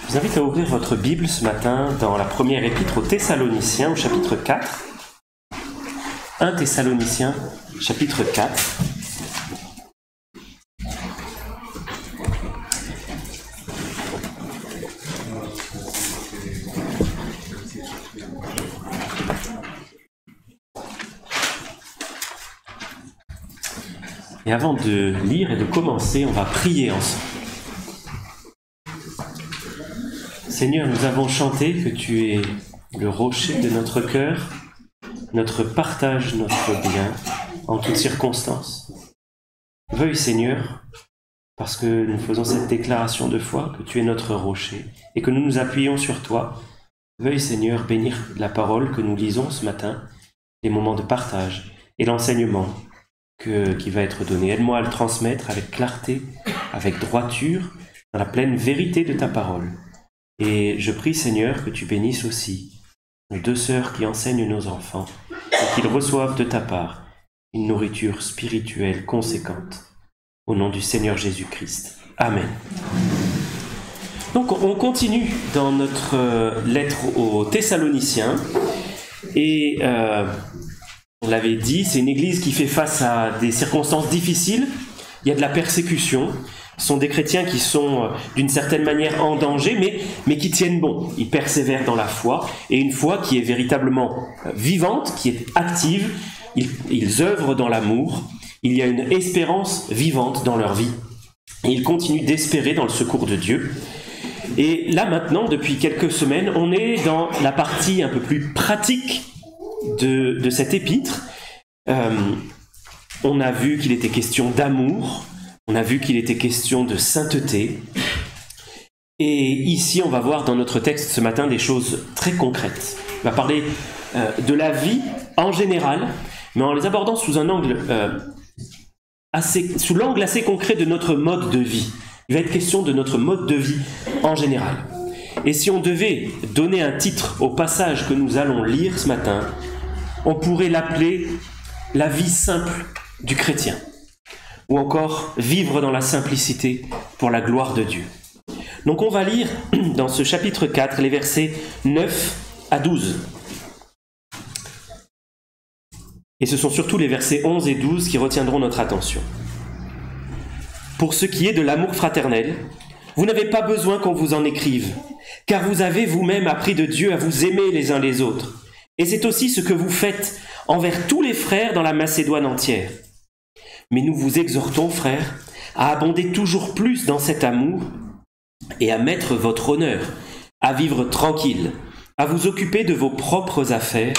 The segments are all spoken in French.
Je vous invite à ouvrir votre Bible ce matin dans la première épître aux Thessaloniciens, au chapitre 4. 1 Thessaloniciens, chapitre 4. Et avant de lire et de commencer, on va prier ensemble. Seigneur, nous avons chanté que tu es le rocher de notre cœur, notre partage, notre bien, en toutes circonstances. Veuille, Seigneur, parce que nous faisons cette déclaration de foi, que tu es notre rocher, et que nous nous appuyons sur toi. Veuille, Seigneur, bénir la parole que nous lisons ce matin, les moments de partage et l'enseignement qui va être donné. Aide-moi à le transmettre avec clarté, avec droiture, dans la pleine vérité de ta parole. Et je prie, Seigneur, que tu bénisses aussi nos deux sœurs qui enseignent nos enfants et qu'ils reçoivent de ta part une nourriture spirituelle conséquente. Au nom du Seigneur Jésus-Christ. Amen. Donc, on continue dans notre lettre aux Thessaloniciens. Et on l'avait dit, c'est une église qui fait face à des circonstances difficiles. Il y a de la persécution. Ce sont des chrétiens qui sont d'une certaine manière en danger, mais qui tiennent bon. Ils persévèrent dans la foi, et une foi qui est véritablement vivante, qui est active. Ils œuvrent dans l'amour. Il y a une espérance vivante dans leur vie. Et ils continuent d'espérer dans le secours de Dieu. Et là maintenant, depuis quelques semaines, on est dans la partie un peu plus pratique de cette épître. On a vu qu'il était question d'amour. On a vu qu'il était question de sainteté. Et ici, on va voir dans notre texte ce matin des choses très concrètes. On va parler de la vie en général, mais en les abordant sous un angle sous l'angle assez concret de notre mode de vie. Il va être question de notre mode de vie en général. Et si on devait donner un titre au passage que nous allons lire ce matin, on pourrait l'appeler « La vie simple du chrétien ». Ou encore vivre dans la simplicité pour la gloire de Dieu. Donc on va lire dans ce chapitre 4 les versets 9 à 12. Et ce sont surtout les versets 11 et 12 qui retiendront notre attention. Pour ce qui est de l'amour fraternel, vous n'avez pas besoin qu'on vous en écrive, car vous avez vous-même appris de Dieu à vous aimer les uns les autres. Et c'est aussi ce que vous faites envers tous les frères dans la Macédoine entière. Mais nous vous exhortons, frères, à abonder toujours plus dans cet amour et à mettre votre honneur, à vivre tranquille, à vous occuper de vos propres affaires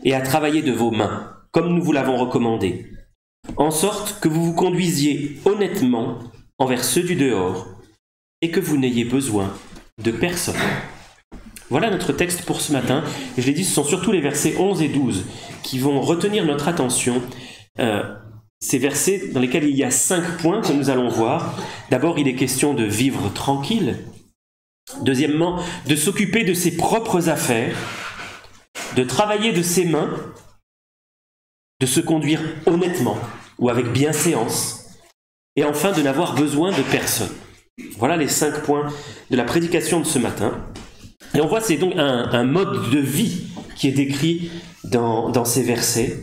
et à travailler de vos mains, comme nous vous l'avons recommandé, en sorte que vous vous conduisiez honnêtement envers ceux du dehors et que vous n'ayez besoin de personne. Voilà notre texte pour ce matin. Et je l'ai dit, ce sont surtout les versets 11 et 12 qui vont retenir notre attention. Ces versets dans lesquels il y a 5 points que nous allons voir. D'abord, il est question de vivre tranquille. Deuxièmement, de s'occuper de ses propres affaires, de travailler de ses mains, de se conduire honnêtement ou avec bienséance, et enfin de n'avoir besoin de personne. Voilà les 5 points de la prédication de ce matin. Et on voit c'est donc un mode de vie qui est décrit dans ces versets,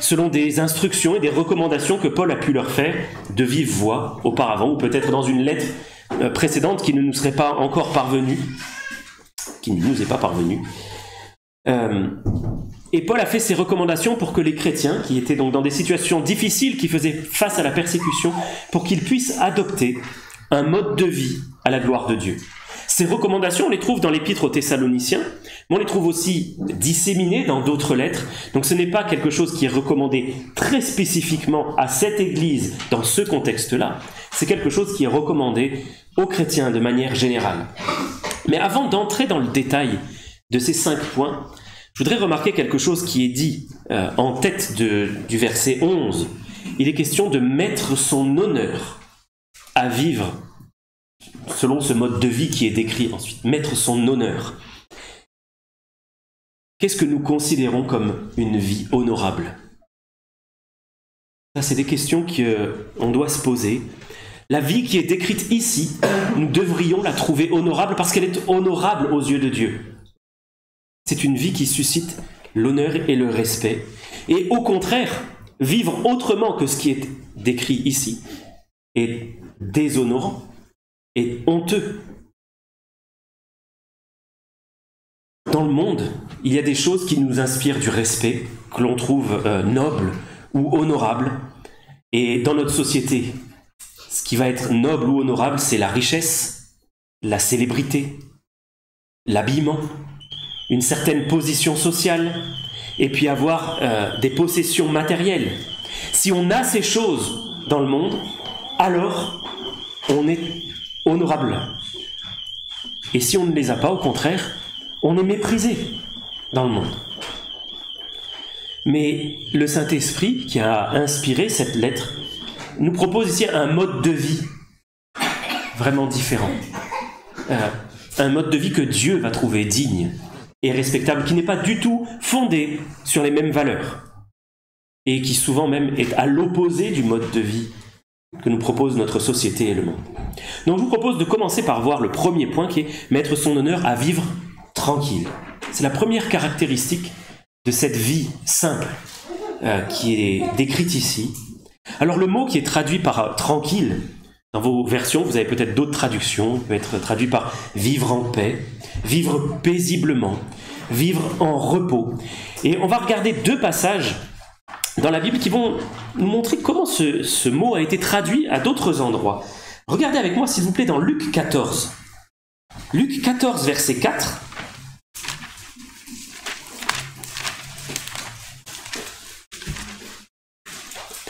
selon des instructions et des recommandations que Paul a pu leur faire de vive voix auparavant, ou peut-être dans une lettre précédente qui ne nous serait pas encore parvenue, qui ne nous est pas parvenue. Et Paul a fait ces recommandations pour que les chrétiens, qui étaient donc dans des situations difficiles, qui faisaient face à la persécution, pour qu'ils puissent adopter un mode de vie à la gloire de Dieu. Ces recommandations, on les trouve dans l'épître aux Thessaloniciens, mais on les trouve aussi disséminées dans d'autres lettres. Donc ce n'est pas quelque chose qui est recommandé très spécifiquement à cette église dans ce contexte-là. C'est quelque chose qui est recommandé aux chrétiens de manière générale. Mais avant d'entrer dans le détail de ces 5 points, je voudrais remarquer quelque chose qui est dit en tête du verset 11. Il est question de mettre son honneur à vivre selon ce mode de vie qui est décrit ensuite, mettre son honneur. Qu'est-ce que nous considérons comme une vie honorable? Ça, c'est des questions qu'on doit se poser. La vie qui est décrite ici, nous devrions la trouver honorable parce qu'elle est honorable aux yeux de Dieu. C'est une vie qui suscite l'honneur et le respect. Et au contraire, vivre autrement que ce qui est décrit ici est déshonorant et honteux. Dans le monde, il y a des choses qui nous inspirent du respect, que l'on trouve nobles ou honorables. Et dans notre société, ce qui va être noble ou honorable, c'est la richesse, la célébrité, l'habillement, une certaine position sociale, et puis avoir des possessions matérielles. Si on a ces choses dans le monde, alors on est honorable. Et si on ne les a pas, au contraire, on est méprisé dans le monde. Mais le Saint-Esprit, qui a inspiré cette lettre, nous propose ici un mode de vie vraiment différent. Un mode de vie que Dieu va trouver digne et respectable, qui n'est pas du tout fondé sur les mêmes valeurs et qui souvent même est à l'opposé du mode de vie que nous propose notre société et le monde. Donc je vous propose de commencer par voir le premier point qui est mettre son honneur à vivre tranquille. C'est la première caractéristique de cette vie simple qui est décrite ici. Alors le mot qui est traduit par tranquille, dans vos versions, vous avez peut-être d'autres traductions, il peut être traduit par vivre en paix, vivre paisiblement, vivre en repos. Et on va regarder deux passages dans la Bible qui vont nous montrer comment ce mot a été traduit à d'autres endroits. Regardez avec moi s'il vous plaît dans Luc 14. Luc 14 verset 4.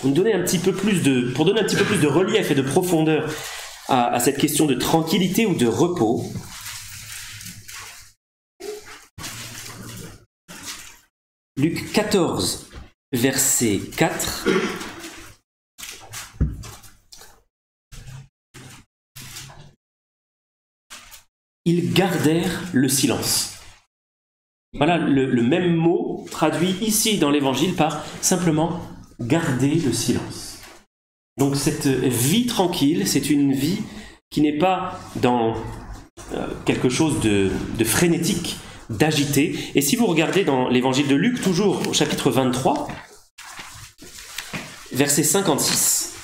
Pour donner un petit peu plus de relief et de profondeur à cette question de tranquillité ou de repos. Luc 14, verset 4. Ils gardèrent le silence. Voilà le même mot traduit ici dans l'Évangile par simplement garder le silence. Donc cette vie tranquille, c'est une vie qui n'est pas dans quelque chose de frénétique, d'agité. Et si vous regardez dans l'Évangile de Luc, toujours au chapitre 23, verset 56,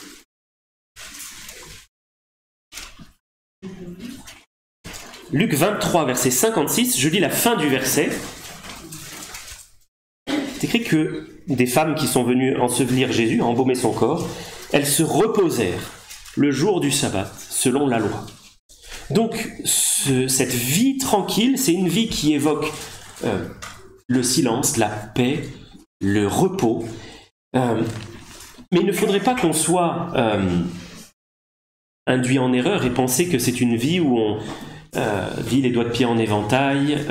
Luc 23, verset 56, je lis la fin du verset. C'est écrit que des femmes qui sont venues ensevelir Jésus, embaumer son corps, elles se reposèrent le jour du sabbat, selon la loi. Donc, cette vie tranquille, c'est une vie qui évoque le silence, la paix, le repos. Mais il ne faudrait pas qu'on soit induit en erreur et penser que c'est une vie où on vit les doigts de pied en éventail,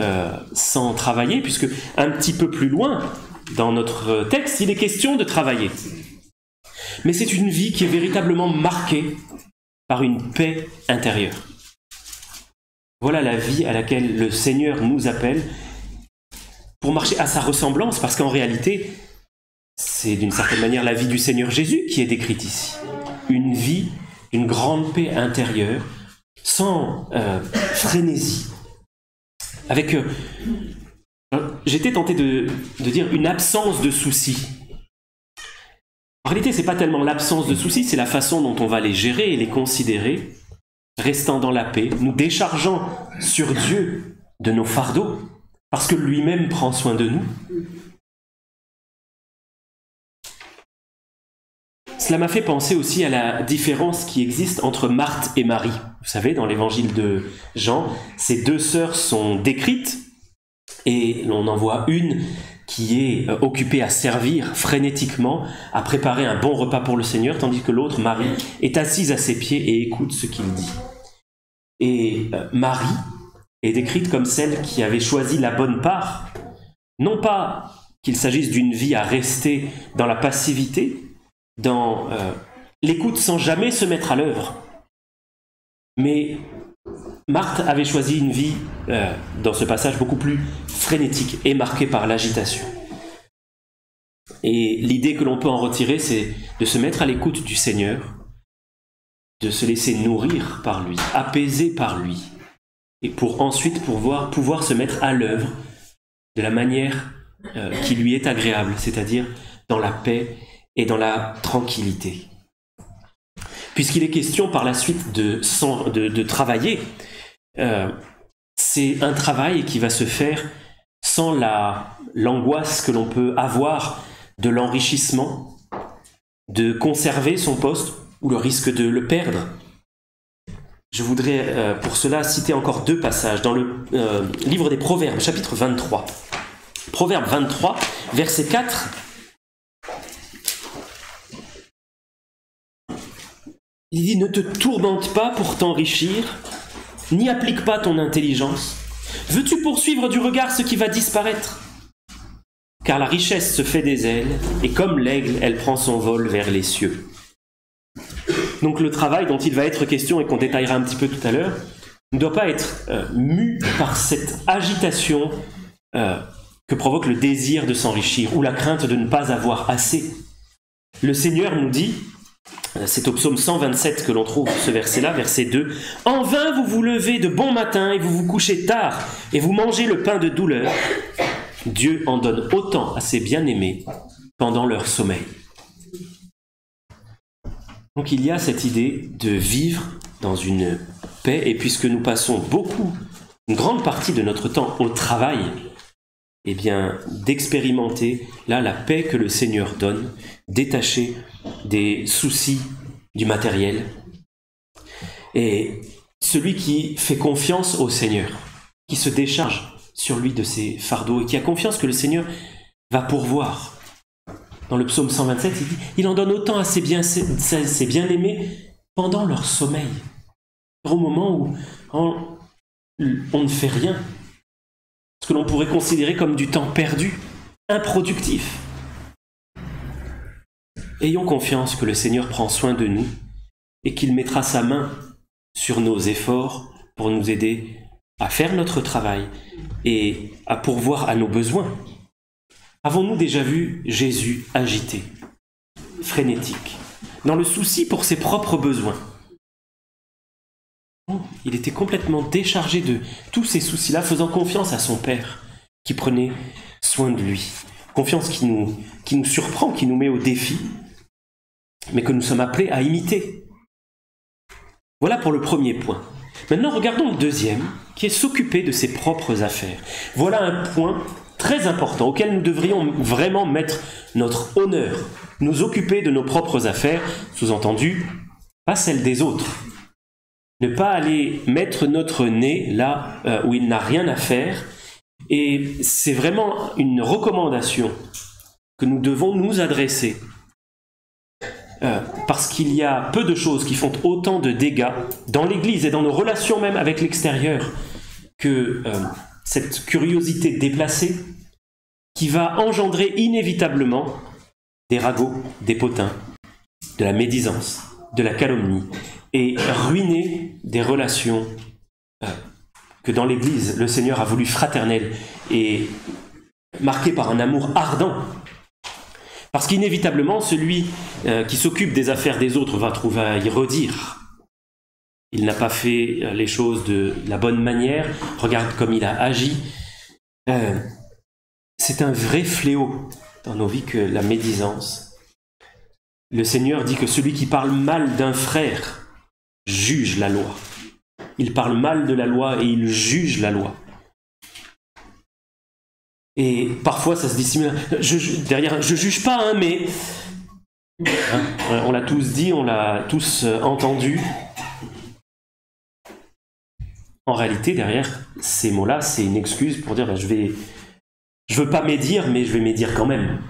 sans travailler, puisque un petit peu plus loin, dans notre texte, il est question de travailler. Mais c'est une vie qui est véritablement marquée par une paix intérieure. Voilà la vie à laquelle le Seigneur nous appelle pour marcher à sa ressemblance, parce qu'en réalité, c'est d'une certaine manière la vie du Seigneur Jésus qui est décrite ici. Une vie, une grande paix intérieure, sans frénésie. Avec... j'étais tenté de dire une absence de soucis. En réalité, ce n'est pas tellement l'absence de soucis, c'est la façon dont on va les gérer et les considérer, restant dans la paix, nous déchargeant sur Dieu de nos fardeaux, parce que lui-même prend soin de nous. Cela m'a fait penser aussi à la différence qui existe entre Marthe et Marie. Vous savez, dans l'évangile de Jean, ces deux sœurs sont décrites, et l'on en voit une qui est occupée à servir frénétiquement, à préparer un bon repas pour le Seigneur, tandis que l'autre, Marie, est assise à ses pieds et écoute ce qu'il dit. Et Marie est décrite comme celle qui avait choisi la bonne part, non pas qu'il s'agisse d'une vie à rester dans la passivité, dans l'écoute sans jamais se mettre à l'œuvre, mais Marthe avait choisi une vie, dans ce passage, beaucoup plus frénétique et marquée par l'agitation. Et l'idée que l'on peut en retirer, c'est de se mettre à l'écoute du Seigneur, de se laisser nourrir par lui, apaiser par lui, et pour ensuite pouvoir se mettre à l'œuvre de la manière qui lui est agréable, c'est-à-dire dans la paix et dans la tranquillité. Puisqu'il est question par la suite de travailler, c'est un travail qui va se faire sans l'angoisse que l'on peut avoir de l'enrichissement, de conserver son poste ou le risque de le perdre. Je voudrais pour cela citer encore 2 passages dans le livre des Proverbes, chapitre 23. Proverbe 23, verset 4. Il dit « Ne te tourmente pas pour t'enrichir, n'y applique pas ton intelligence. Veux-tu poursuivre du regard ce qui va disparaître ? Car la richesse se fait des ailes, et comme l'aigle, elle prend son vol vers les cieux. » Donc le travail dont il va être question et qu'on détaillera un petit peu tout à l'heure ne doit pas être mu par cette agitation que provoque le désir de s'enrichir ou la crainte de ne pas avoir assez. Le Seigneur nous dit, c'est au psaume 127 que l'on trouve ce verset-là, verset 2, « En vain vous vous levez de bon matin et vous vous couchez tard et vous mangez le pain de douleur. Dieu en donne autant à ses bien-aimés pendant leur sommeil. » Donc il y a cette idée de vivre dans une paix, et puisque nous passons une grande partie de notre temps au travail, eh bien d'expérimenter là la paix que le Seigneur donne, détachée des soucis du matériel. Et celui qui fait confiance au Seigneur, qui se décharge sur lui de ses fardeaux et qui a confiance que le Seigneur va pourvoir. Dans le psaume 127, il dit « Il en donne autant à ses bien-aimés pendant leur sommeil. » Au moment où on ne fait rien, ce que l'on pourrait considérer comme du temps perdu, improductif. Ayons confiance que le Seigneur prend soin de nous et qu'il mettra sa main sur nos efforts pour nous aider à faire notre travail et à pourvoir à nos besoins. Avons-nous déjà vu Jésus agité, frénétique, dans le souci pour ses propres besoins ? Il était complètement déchargé de tous ces soucis-là, faisant confiance à son Père, qui prenait soin de lui. Confiance qui nous surprend, qui nous met au défi, mais que nous sommes appelés à imiter. Voilà pour le premier point. Maintenant, regardons le deuxième, qui est s'occuper de ses propres affaires. Voilà un point très important auquel nous devrions vraiment mettre notre honneur, nous occuper de nos propres affaires, sous-entendu, pas celles des autres. Ne pas aller mettre notre nez là où il n'a rien à faire, et c'est vraiment une recommandation que nous devons nous adresser, parce qu'il y a peu de choses qui font autant de dégâts dans l'Église et dans nos relations même avec l'extérieur que cette curiosité déplacée qui va engendrer inévitablement des ragots, des potins, de la médisance, de la calomnie, et ruiner des relations que dans l'Église, le Seigneur a voulu fraternelles et marquées par un amour ardent. Parce qu'inévitablement, celui qui s'occupe des affaires des autres va trouver à y redire. Il n'a pas fait les choses de la bonne manière, regarde comme il a agi. C'est un vrai fléau dans nos vies que la médisance. Le Seigneur dit que celui qui parle mal d'un frère juge la loi. Il parle mal de la loi et il juge la loi. Et parfois ça se dissimule. Derrière, je juge pas, hein, mais on l'a tous dit, on l'a tous entendu. En réalité, derrière ces mots-là, c'est une excuse pour dire je veux pas médire, mais je vais médire quand même.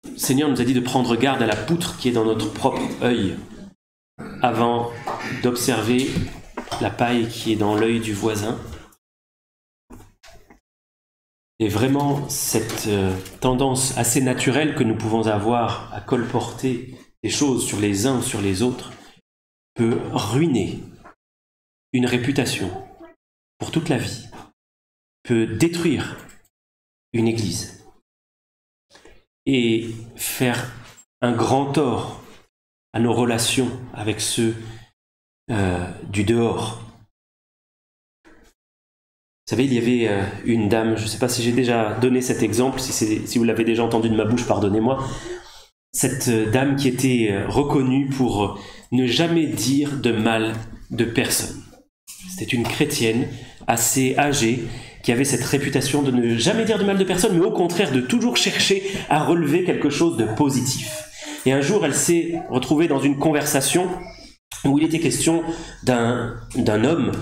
Le Seigneur nous a dit de prendre garde à la poutre qui est dans notre propre œil, avant d'observer la paille qui est dans l'œil du voisin. Et vraiment, cette tendance assez naturelle que nous pouvons avoir à colporter des choses sur les uns ou sur les autres peut ruiner une réputation pour toute la vie, peut détruire une église et faire un grand tort à nos relations avec ceux du dehors. Vous savez, il y avait une dame, je ne sais pas si j'ai déjà donné cet exemple, si vous l'avez déjà entendu de ma bouche, pardonnez-moi, cette dame qui était reconnue pour ne jamais dire de mal de personne. C'était une chrétienne assez âgée qui avait cette réputation de ne jamais dire de mal de personne, mais au contraire de toujours chercher à relever quelque chose de positif. Et un jour, elle s'est retrouvée dans une conversation où il était question d'un homme,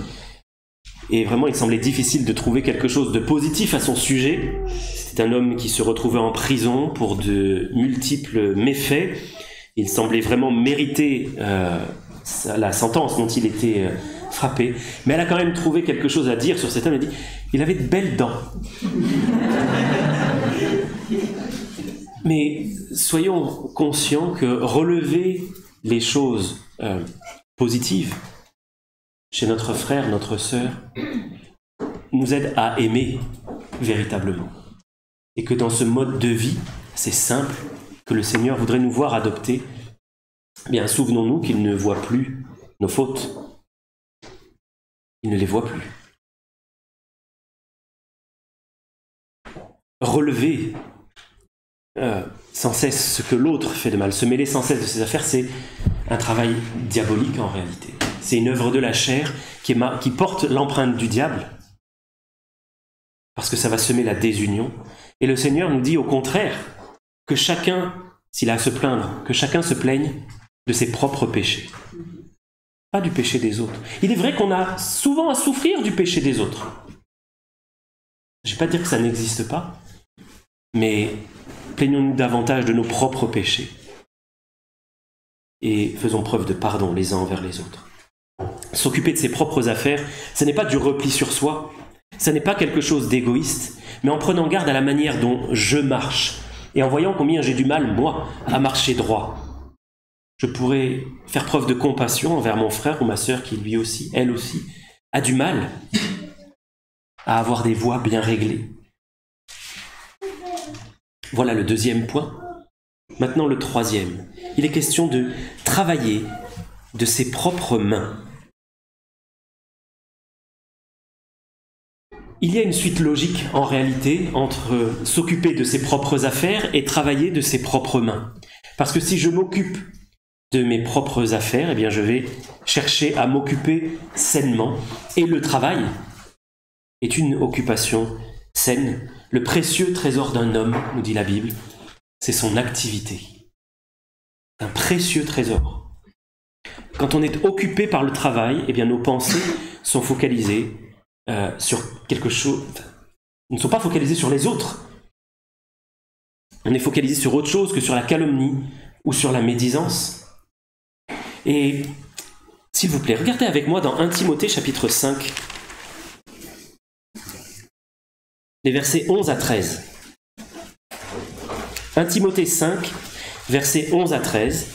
et vraiment il semblait difficile de trouver quelque chose de positif à son sujet. C'était un homme qui se retrouvait en prison pour de multiples méfaits. Il semblait vraiment mériter la sentence dont il était frappé, mais elle a quand même trouvé quelque chose à dire sur cet homme. Elle dit, il avait de belles dents. Mais soyons conscients que relever les choses positives chez notre frère, notre sœur, nous aide à aimer véritablement. Et que dans ce mode de vie, c'est simple, que le Seigneur voudrait nous voir adopter, eh bien souvenons-nous qu'il ne voit plus nos fautes. Il ne les voit plus. Relever sans cesse ce que l'autre fait de mal, se mêler sans cesse de ses affaires, c'est un travail diabolique en réalité. C'est une œuvre de la chair qui porte l'empreinte du diable, parce que ça va semer la désunion. Et le Seigneur nous dit au contraire que chacun, s'il a à se plaindre, que chacun se plaigne de ses propres péchés, pas du péché des autres. Il est vrai qu'on a souvent à souffrir du péché des autres. Je ne vais pas dire que ça n'existe pas, mais plaignons-nous davantage de nos propres péchés et faisons preuve de pardon les uns envers les autres. S'occuper de ses propres affaires, ce n'est pas du repli sur soi, ce n'est pas quelque chose d'égoïste, mais en prenant garde à la manière dont je marche et en voyant combien j'ai du mal, moi, à marcher droit. Je pourrais faire preuve de compassion envers mon frère ou ma sœur qui lui aussi, elle aussi, a du mal à avoir des voies bien réglées. Voilà le deuxième point. Maintenant le troisième. Il est question de travailler de ses propres mains. Il y a une suite logique en réalité entre s'occuper de ses propres affaires et travailler de ses propres mains. Parce que si je m'occupe de mes propres affaires, eh bien je vais chercher à m'occuper sainement. Et le travail est une occupation saine. Le précieux trésor d'un homme, nous dit la Bible, c'est son activité. Un précieux trésor. Quand on est occupé par le travail, eh bien nos pensées sont focalisées sur quelque chose. Ne sont pas focalisées sur les autres. On est focalisé sur autre chose que sur la calomnie ou sur la médisance. Et s'il vous plaît, regardez avec moi dans 1 Timothée chapitre 5, les versets 11 à 13. 1 Timothée 5, versets 11 à 13.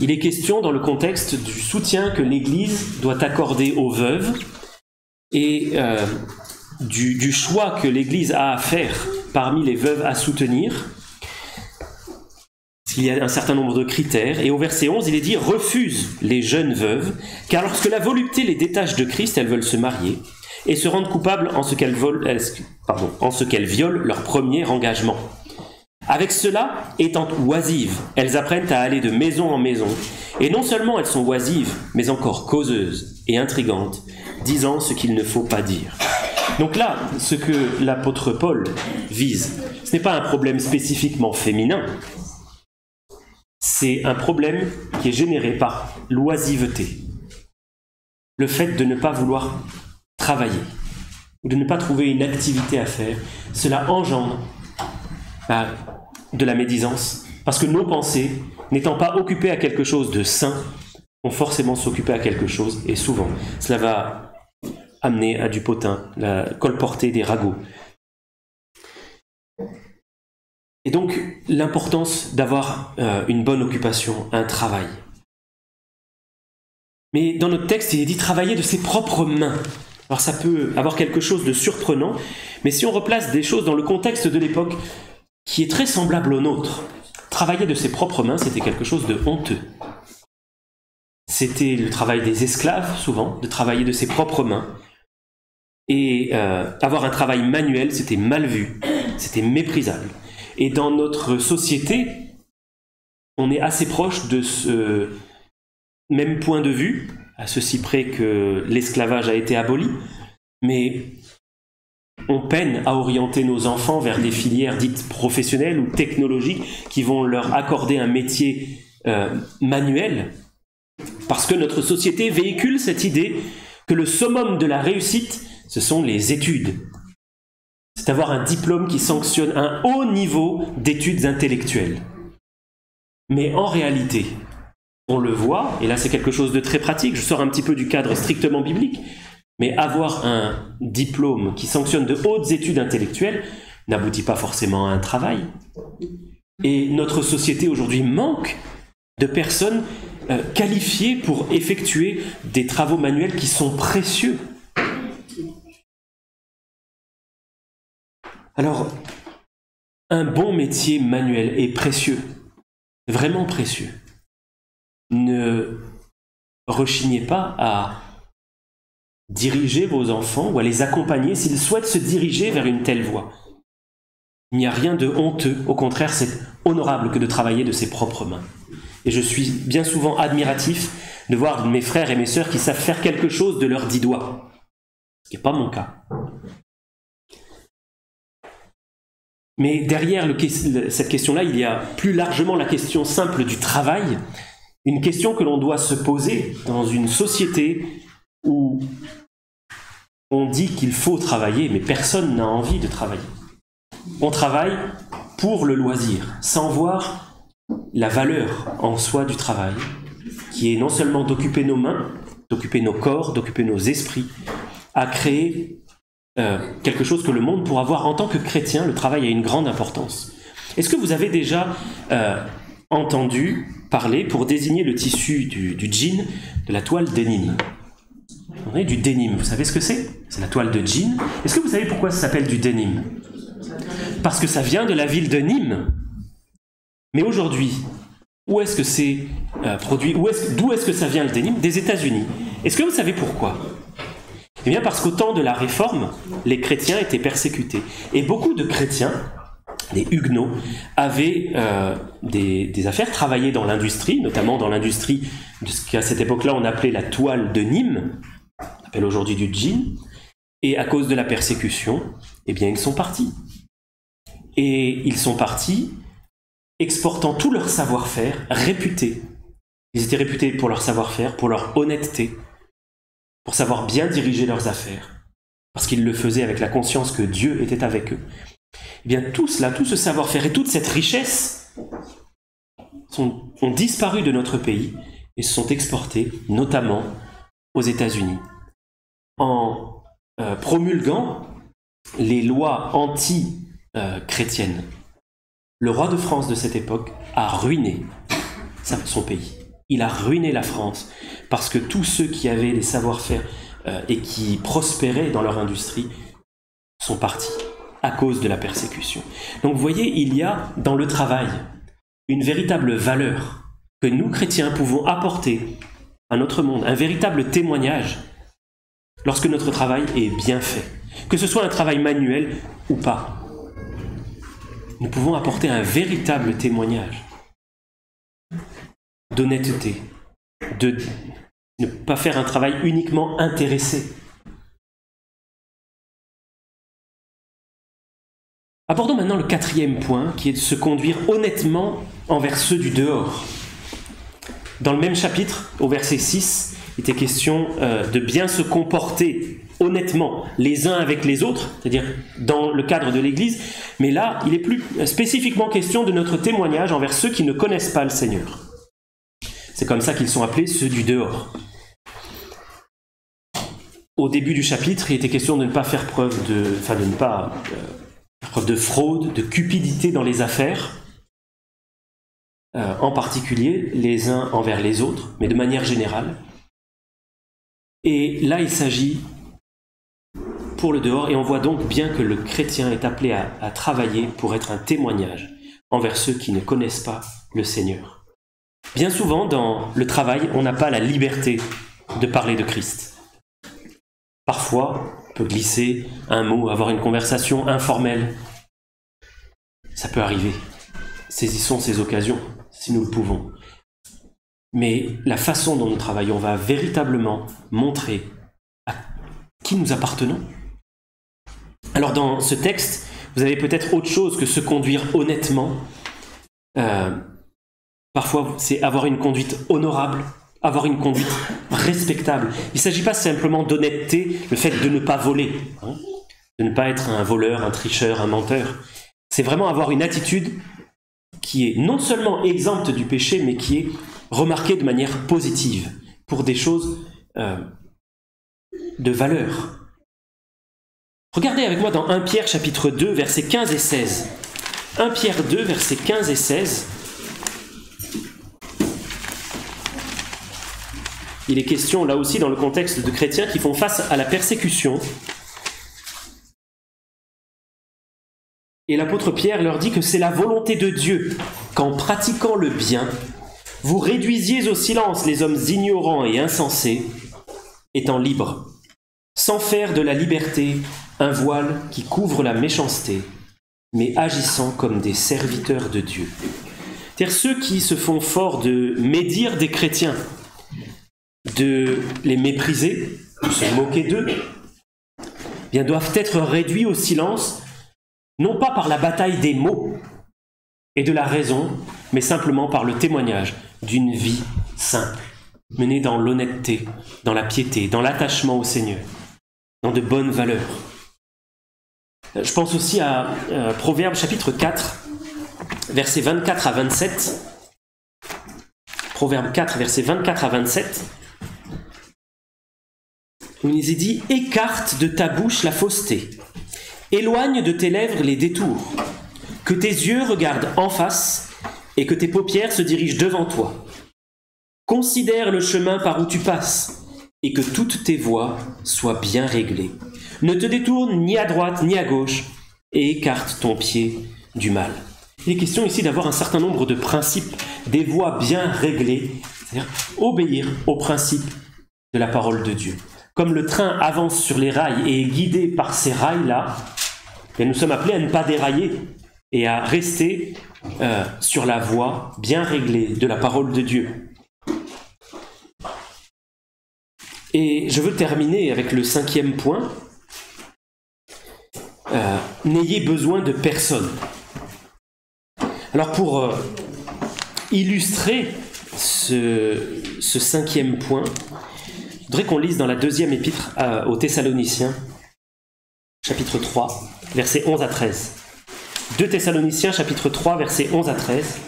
Il est question dans le contexte du soutien que l'Église doit accorder aux veuves et du choix que l'Église a à faire parmi les veuves à soutenir. Il y a un certain nombre de critères, et au verset 11, il est dit « Refuse les jeunes veuves, car lorsque la volupté les détache de Christ, elles veulent se marier, et se rendent coupables en ce qu'elles violent leur premier engagement. Avec cela, étant oisives, elles apprennent à aller de maison en maison, et non seulement elles sont oisives, mais encore causeuses et intrigantes, disant ce qu'il ne faut pas dire. » Donc là, ce que l'apôtre Paul vise, ce n'est pas un problème spécifiquement féminin, c'est un problème qui est généré par l'oisiveté. Le fait de ne pas vouloir travailler, ou de ne pas trouver une activité à faire, cela engendre de la médisance, parce que nos pensées, n'étant pas occupées à quelque chose de sain, vont forcément s'occuper à quelque chose, et souvent, cela va amener à du potin, la colporter des ragots. Et donc, l'importance d'avoir une bonne occupation, un travail. Mais dans notre texte, il est dit travailler de ses propres mains. Alors ça peut avoir quelque chose de surprenant, mais si on replace des choses dans le contexte de l'époque, qui est très semblable au nôtre. Travailler de ses propres mains, c'était quelque chose de honteux. C'était le travail des esclaves, souvent, de travailler de ses propres mains. Et avoir un travail manuel, c'était mal vu, c'était méprisable. Et dans notre société, on est assez proche de ce même point de vue, à ceci près que l'esclavage a été aboli, mais on peine à orienter nos enfants vers des filières dites professionnelles ou technologiques qui vont leur accorder un métier manuel, parce que notre société véhicule cette idée que le summum de la réussite, ce sont les études. C'est avoir un diplôme qui sanctionne un haut niveau d'études intellectuelles. Mais en réalité, on le voit, et là c'est quelque chose de très pratique, je sors un petit peu du cadre strictement biblique, mais avoir un diplôme qui sanctionne de hautes études intellectuelles n'aboutit pas forcément à un travail. Et notre société aujourd'hui manque de personnes qualifiées pour effectuer des travaux manuels qui sont précieux. Alors, un bon métier manuel est précieux, vraiment précieux. Ne rechignez pas à diriger vos enfants ou à les accompagner s'ils souhaitent se diriger vers une telle voie. Il n'y a rien de honteux, au contraire, c'est honorable que de travailler de ses propres mains. Et je suis bien souvent admiratif de voir mes frères et mes sœurs qui savent faire quelque chose de leurs 10 doigts, ce qui n'est pas mon cas. Mais derrière cette question-là, il y a plus largement la question simple du travail, une question que l'on doit se poser dans une société où on dit qu'il faut travailler, mais personne n'a envie de travailler. On travaille pour le loisir, sans voir la valeur en soi du travail, qui est non seulement d'occuper nos mains, d'occuper nos corps, d'occuper nos esprits, à créer quelque chose que le monde pourra voir. En tant que chrétien, le travail a une grande importance. Est-ce que vous avez déjà entendu parler, pour désigner le tissu du jean, de la toile denim? On est du denim, vous savez ce que c'est? C'est la toile de jean. Est-ce que vous savez pourquoi ça s'appelle du denim? Parce que ça vient de la ville de Nîmes. Mais aujourd'hui, où est-ce que c'est produit? D'où est-ce que ça vient le denim? Des États-Unis. Est-ce que vous savez pourquoi? Eh bien parce qu'au temps de la Réforme, les chrétiens étaient persécutés. Et beaucoup de chrétiens, des huguenots, avaient des affaires, travaillaient dans l'industrie, notamment dans l'industrie de ce qu'à cette époque-là on appelait la toile de Nîmes, on appelle aujourd'hui du jean, et à cause de la persécution, eh bien ils sont partis. Et ils sont partis exportant tout leur savoir-faire, réputés. Ils étaient réputés pour leur savoir-faire, pour leur honnêteté, pour savoir bien diriger leurs affaires, parce qu'ils le faisaient avec la conscience que Dieu était avec eux. Eh bien tout cela, tout ce savoir-faire et toute cette richesse ont disparu de notre pays et se sont exportés, notamment aux États-Unis. En promulguant les lois anti-chrétiennes, le roi de France de cette époque a ruiné son pays. Il a ruiné la France, parce que tous ceux qui avaient des savoir-faire et qui prospéraient dans leur industrie sont partis à cause de la persécution. Donc vous voyez, il y a dans le travail une véritable valeur que nous, chrétiens, pouvons apporter à notre monde, un véritable témoignage lorsque notre travail est bien fait. Que ce soit un travail manuel ou pas, nous pouvons apporter un véritable témoignage d'honnêteté, de ne pas faire un travail uniquement intéressé. Abordons maintenant le 4e point, qui est de se conduire honnêtement envers ceux du dehors. Dans le même chapitre, au verset 6, il était question de bien se comporter honnêtement les uns avec les autres, c'est-à-dire dans le cadre de l'Église, mais là, il est plus spécifiquement question de notre témoignage envers ceux qui ne connaissent pas le Seigneur. C'est comme ça qu'ils sont appelés ceux du dehors. Au début du chapitre, il était question de ne pas faire preuve de fraude, de cupidité dans les affaires, en particulier les uns envers les autres, mais de manière générale. Et là, il s'agit pour le dehors, et on voit donc bien que le chrétien est appelé à travailler pour être un témoignage envers ceux qui ne connaissent pas le Seigneur. Bien souvent, dans le travail, on n'a pas la liberté de parler de Christ. Parfois, on peut glisser un mot, avoir une conversation informelle. Ça peut arriver. Saisissons ces occasions, si nous le pouvons. Mais la façon dont nous travaillons va véritablement montrer à qui nous appartenons. Alors dans ce texte, vous avez peut-être autre chose que se conduire honnêtement. Parfois, c'est avoir une conduite honorable, avoir une conduite respectable. Il ne s'agit pas simplement d'honnêteté, le fait de ne pas voler, de ne pas être un voleur, un tricheur, un menteur. C'est vraiment avoir une attitude qui est non seulement exempte du péché, mais qui est remarquée de manière positive, pour des choses de valeur. Regardez avec moi dans 1 Pierre chapitre 2, versets 15 et 16. 1 Pierre 2, versets 15 et 16. Il est question, là aussi, dans le contexte de chrétiens qui font face à la persécution. Et l'apôtre Pierre leur dit que c'est la volonté de Dieu qu'en pratiquant le bien, vous réduisiez au silence les hommes ignorants et insensés, étant libres, sans faire de la liberté un voile qui couvre la méchanceté, mais agissant comme des serviteurs de Dieu. C'est-à-dire ceux qui se font fort de médire des chrétiens, de les mépriser, de se moquer d'eux, bien doivent être réduits au silence, non pas par la bataille des mots et de la raison, mais simplement par le témoignage d'une vie simple, menée dans l'honnêteté, dans la piété, dans l'attachement au Seigneur, dans de bonnes valeurs. Je pense aussi à Proverbes chapitre 4, versets 24 à 27. Proverbes 4, versets 24 à 27. Où il est dit « Écarte de ta bouche la fausseté, éloigne de tes lèvres les détours, que tes yeux regardent en face et que tes paupières se dirigent devant toi. Considère le chemin par où tu passes et que toutes tes voies soient bien réglées. Ne te détourne ni à droite ni à gauche et écarte ton pied du mal. » Il est question ici d'avoir un certain nombre de principes, des voies bien réglées, c'est-à-dire obéir aux principes de la parole de Dieu. Comme le train avance sur les rails et est guidé par ces rails-là, nous sommes appelés à ne pas dérailler et à rester sur la voie bien réglée de la parole de Dieu. Et je veux terminer avec le 5e point. N'ayez besoin de personne. Alors pour illustrer ce 5e point, je voudrais qu'on lise dans la 2e épître aux Thessaloniciens, chapitre 3, versets 11 à 13. 2 Thessaloniciens, chapitre 3, versets 11 à 13.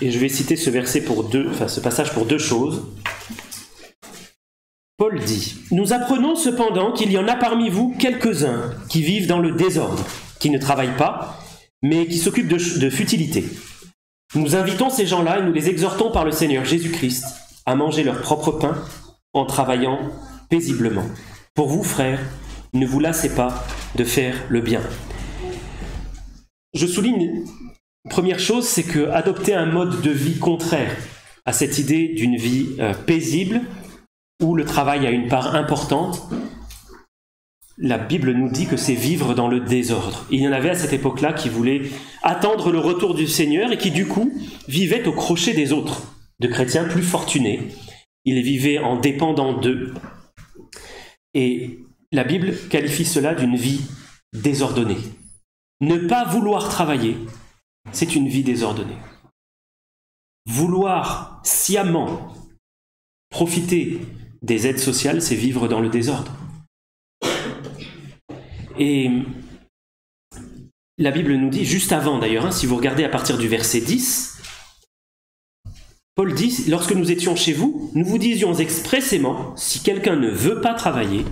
Et je vais citer ce passage pour deux choses. Paul dit « Nous apprenons cependant qu'il y en a parmi vous quelques-uns qui vivent dans le désordre, qui ne travaillent pas, mais qui s'occupent de futilité. Nous invitons ces gens-là et nous les exhortons par le Seigneur Jésus-Christ à manger leur propre pain en travaillant paisiblement. Pour vous, frères, ne vous lassez pas de faire le bien. » Je souligne, première chose, c'est que adopter un mode de vie contraire à cette idée d'une vie paisible, où le travail a une part importante, la Bible nous dit que c'est vivre dans le désordre. Il y en avait à cette époque-là qui voulaient attendre le retour du Seigneur et qui du coup vivaient au crochet des autres, de chrétiens plus fortunés. Ils vivaient en dépendant d'eux. Et la Bible qualifie cela d'une vie désordonnée. Ne pas vouloir travailler, c'est une vie désordonnée. Vouloir sciemment profiter des aides sociales, c'est vivre dans le désordre. Et la Bible nous dit, juste avant d'ailleurs, si vous regardez à partir du verset 10, Paul dit, lorsque nous étions chez vous, nous vous disions expressément, si quelqu'un ne veut pas travailler,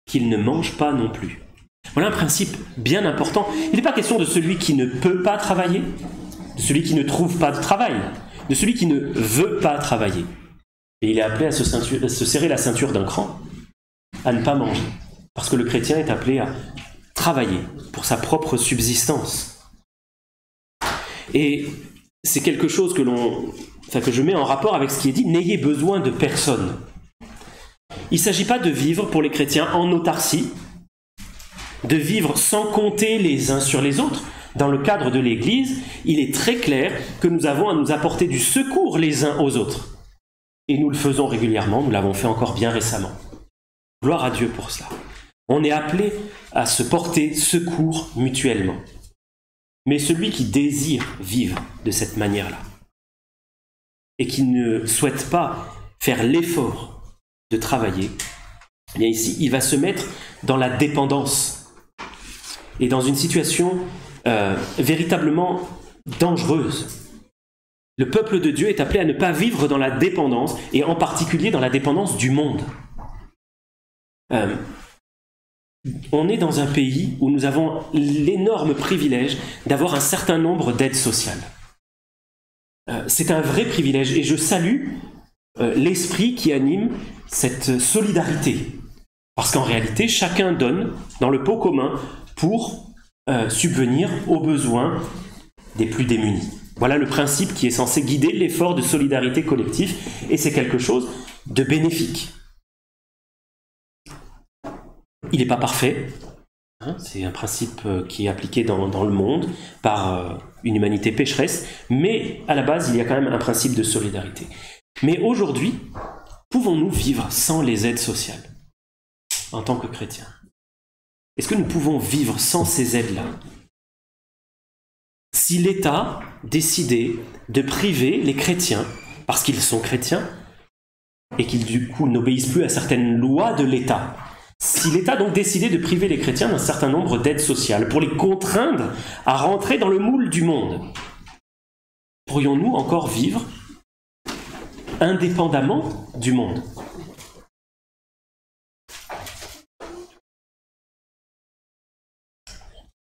qu'il ne mange pas non plus. Voilà un principe bien important. Il n'est pas question de celui qui ne peut pas travailler, de celui qui ne trouve pas de travail, de celui qui ne veut pas travailler. Et il est appelé à se serrer la ceinture d'un cran, à ne pas manger. Parce que le chrétien est appelé à travailler pour sa propre subsistance. Et c'est quelque chose que je mets en rapport avec ce qui est dit, n'ayez besoin de personne. Il ne s'agit pas de vivre pour les chrétiens en autarcie, de vivre sans compter les uns sur les autres. Dans le cadre de l'Église, il est très clair que nous avons à nous apporter du secours les uns aux autres. Et nous le faisons régulièrement, nous l'avons fait encore bien récemment. Gloire à Dieu pour cela. On est appelé à se porter secours mutuellement. Mais celui qui désire vivre de cette manière-là, et qui ne souhaite pas faire l'effort de travailler, eh bien ici, il va se mettre dans la dépendance et dans une situation véritablement dangereuse. Le peuple de Dieu est appelé à ne pas vivre dans la dépendance, et en particulier dans la dépendance du monde. On est dans un pays où nous avons l'énorme privilège d'avoir un certain nombre d'aides sociales. C'est un vrai privilège, et je salue l'esprit qui anime cette solidarité. Parce qu'en réalité, chacun donne dans le pot commun pour subvenir aux besoins des plus démunis. Voilà le principe qui est censé guider l'effort de solidarité collective, et c'est quelque chose de bénéfique. Il n'est pas parfait, c'est un principe qui est appliqué dans le monde par une humanité pécheresse, mais à la base, il y a quand même un principe de solidarité. Mais aujourd'hui, pouvons-nous vivre sans les aides sociales en tant que chrétiens? Est-ce que nous pouvons vivre sans ces aides-là? Si l'État décidait de priver les chrétiens, parce qu'ils sont chrétiens, et qu'ils du coup n'obéissent plus à certaines lois de l'État, si l'État donc décidait de priver les chrétiens d'un certain nombre d'aides sociales pour les contraindre à rentrer dans le moule du monde, pourrions-nous encore vivre indépendamment du monde?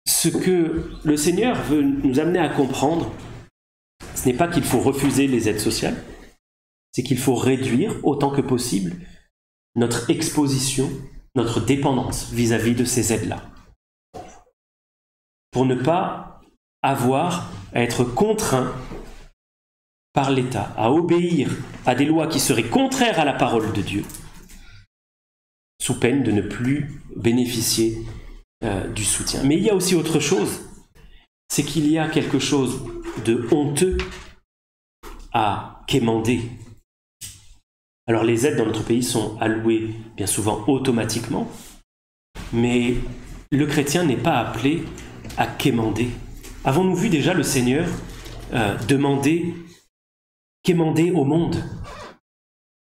Ce que le Seigneur veut nous amener à comprendre, ce n'est pas qu'il faut refuser les aides sociales, c'est qu'il faut réduire autant que possible notre exposition, notre dépendance vis-à-vis de ces aides-là. Pour ne pas avoir à être contraint par l'État à obéir à des lois qui seraient contraires à la parole de Dieu, sous peine de ne plus bénéficier du soutien. Mais il y a aussi autre chose, c'est qu'il y a quelque chose de honteux à quémander. Alors les aides dans notre pays sont allouées bien souvent automatiquement, mais le chrétien n'est pas appelé à quémander. Avons-nous vu déjà le Seigneur quémander au monde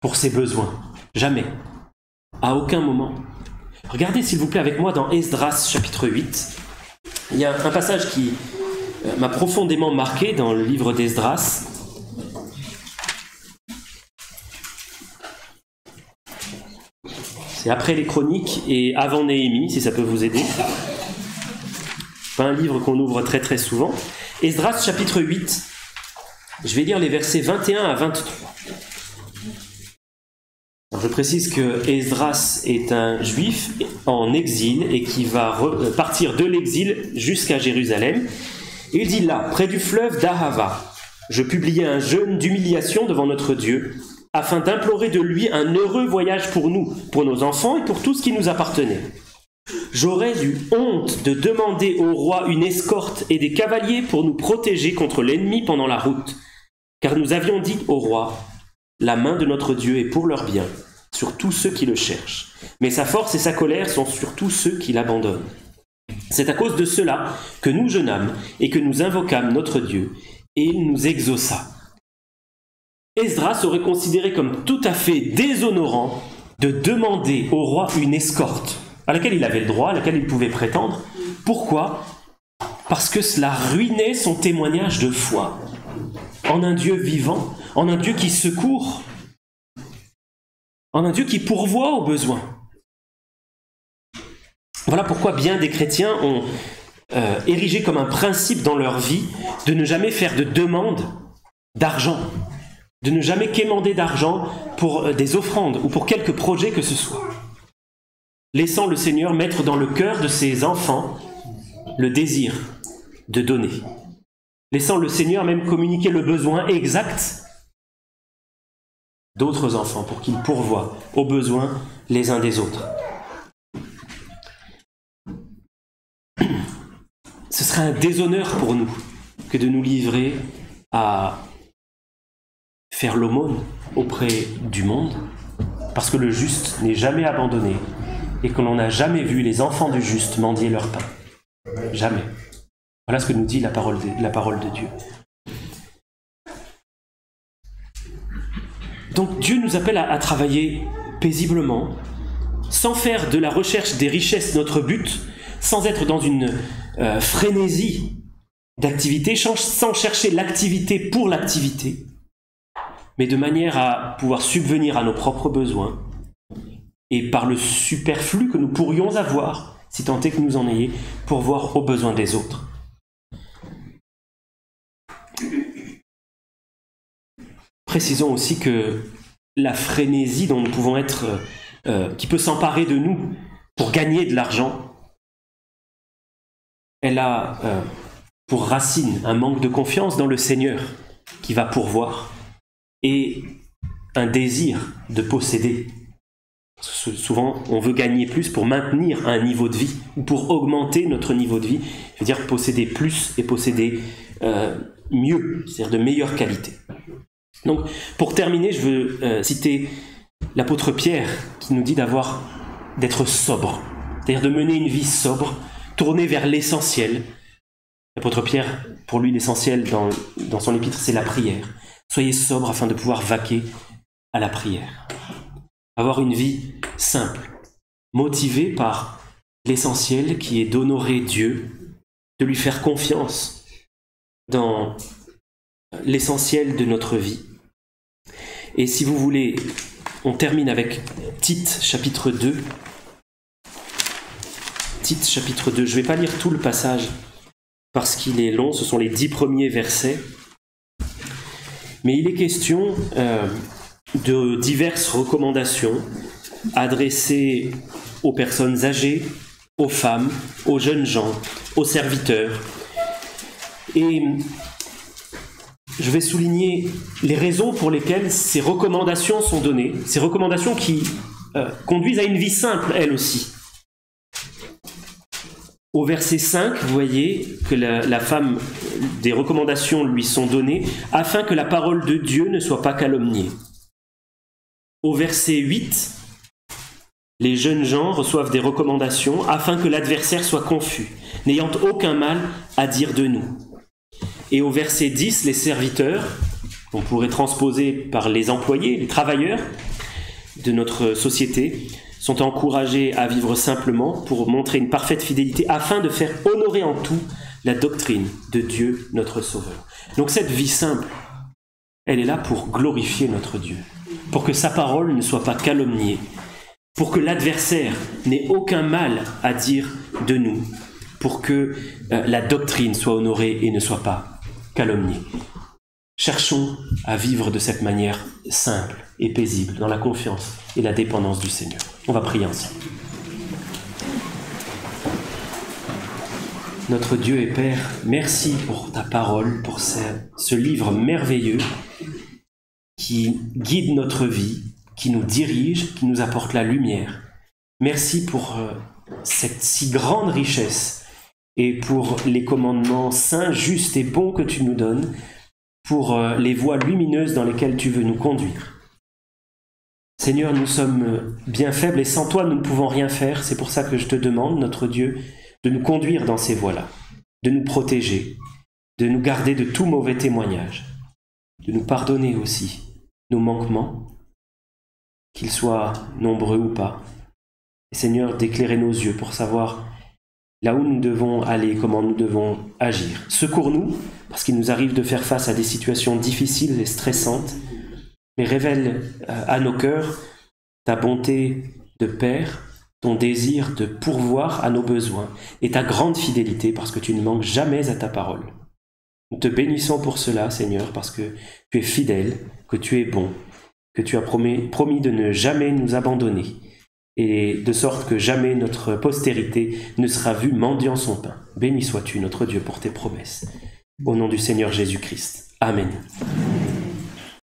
pour ses besoins? Jamais. À aucun moment. Regardez s'il vous plaît avec moi dans Esdras chapitre 8. Il y a un passage qui m'a profondément marqué dans le livre d'Esdras. C'est après les Chroniques et avant Néhémie, si ça peut vous aider. Pas un livre qu'on ouvre très très souvent. Esdras chapitre 8. Je vais lire les versets 21 à 23. Alors je précise que Esdras est un juif en exil et qui va partir de l'exil jusqu'à Jérusalem. Et il dit là, près du fleuve d'Ahava, je publiai un jeûne d'humiliation devant notre Dieu, afin d'implorer de lui un heureux voyage pour nous, pour nos enfants et pour tout ce qui nous appartenait. J'aurais eu honte de demander au roi une escorte et des cavaliers pour nous protéger contre l'ennemi pendant la route, car nous avions dit au roi, la main de notre Dieu est pour leur bien, sur tous ceux qui le cherchent. Mais sa force et sa colère sont sur tous ceux qui l'abandonnent. C'est à cause de cela que nous jeûnâmes et que nous invoquâmes notre Dieu, et il nous exauça. Esdras aurait considéré comme tout à fait déshonorant de demander au roi une escorte, à laquelle il avait le droit, à laquelle il pouvait prétendre. Pourquoi? Parce que cela ruinait son témoignage de foi en un Dieu vivant, en un Dieu qui secourt, en un Dieu qui pourvoit aux besoins. Voilà pourquoi bien des chrétiens ont érigé comme un principe dans leur vie de ne jamais faire de demande d'argent de ne jamais quémander d'argent pour des offrandes ou pour quelque projet que ce soit. Laissant le Seigneur mettre dans le cœur de ses enfants le désir de donner. Laissant le Seigneur même communiquer le besoin exact d'autres enfants pour qu'ils pourvoient aux besoins les uns des autres. Ce serait un déshonneur pour nous que de nous livrer à faire l'aumône auprès du monde, parce que le juste n'est jamais abandonné et que l'on n'a jamais vu les enfants du juste mendier leur pain. Jamais. Voilà ce que nous dit la parole de Dieu. Donc Dieu nous appelle à travailler paisiblement, sans faire de la recherche des richesses notre but, sans être dans une frénésie d'activité, sans chercher l'activité pour l'activité, mais de manière à pouvoir subvenir à nos propres besoins et par le superflu que nous pourrions avoir, si tant est que nous en ayons, pourvoir aux besoins des autres. Précisons aussi que la frénésie dont nous pouvons être, qui peut s'emparer de nous pour gagner de l'argent, elle a pour racine un manque de confiance dans le Seigneur qui va pourvoir et un désir de posséder. Souvent, on veut gagner plus pour maintenir un niveau de vie ou pour augmenter notre niveau de vie. Je veux dire posséder plus et posséder mieux, c'est-à-dire de meilleure qualité. Donc, pour terminer, je veux citer l'apôtre Pierre qui nous dit d'être sobre, c'est-à-dire de mener une vie sobre, tournée vers l'essentiel. L'apôtre Pierre, pour lui, l'essentiel dans son épître, c'est la prière. Soyez sobre afin de pouvoir vaquer à la prière. Avoir une vie simple, motivée par l'essentiel qui est d'honorer Dieu, de lui faire confiance dans l'essentiel de notre vie. Et si vous voulez, on termine avec Tite, chapitre 2. Tite, chapitre 2. Je ne vais pas lire tout le passage parce qu'il est long, ce sont les 10 premiers versets. Mais il est question de diverses recommandations adressées aux personnes âgées, aux femmes, aux jeunes gens, aux serviteurs. Et je vais souligner les raisons pour lesquelles ces recommandations sont données, ces recommandations qui conduisent à une vie simple, elles aussi. Au verset 5, vous voyez que la femme, des recommandations lui sont données afin que la parole de Dieu ne soit pas calomniée. Au verset 8, les jeunes gens reçoivent des recommandations afin que l'adversaire soit confus, n'ayant aucun mal à dire de nous. Et au verset 10, les serviteurs, on pourrait transposer par les employés, les travailleurs de notre société, sont encouragés à vivre simplement pour montrer une parfaite fidélité afin de faire honorer en tout la doctrine de Dieu, notre Sauveur. Donc cette vie simple, elle est là pour glorifier notre Dieu, pour que sa parole ne soit pas calomniée, pour que l'adversaire n'ait aucun mal à dire de nous, pour que la doctrine soit honorée et ne soit pas calomniée. Cherchons à vivre de cette manière simple et paisible, dans la confiance et la dépendance du Seigneur. On va prier ensemble. Notre Dieu et Père, merci pour ta parole, pour ce livre merveilleux qui guide notre vie, qui nous dirige, qui nous apporte la lumière. Merci pour cette si grande richesse et pour les commandements saints, justes et bons que tu nous donnes, pour les voies lumineuses dans lesquelles tu veux nous conduire. Seigneur, nous sommes bien faibles et sans toi, nous ne pouvons rien faire. C'est pour ça que je te demande, notre Dieu, de nous conduire dans ces voies-là, de nous protéger, de nous garder de tout mauvais témoignage, de nous pardonner aussi nos manquements, qu'ils soient nombreux ou pas. Et Seigneur, d'éclairer nos yeux pour savoir là où nous devons aller, comment nous devons agir. Secours-nous, parce qu'il nous arrive de faire face à des situations difficiles et stressantes, mais révèle à nos cœurs ta bonté de Père, ton désir de pourvoir à nos besoins et ta grande fidélité, parce que tu ne manques jamais à ta parole. Nous te bénissons pour cela, Seigneur, parce que tu es fidèle que tu es bon, que tu as promis de ne jamais nous abandonner, et de sorte que jamais notre postérité ne sera vue mendiant son pain. Béni sois-tu, notre Dieu, pour tes promesses. Au nom du Seigneur Jésus-Christ. Amen.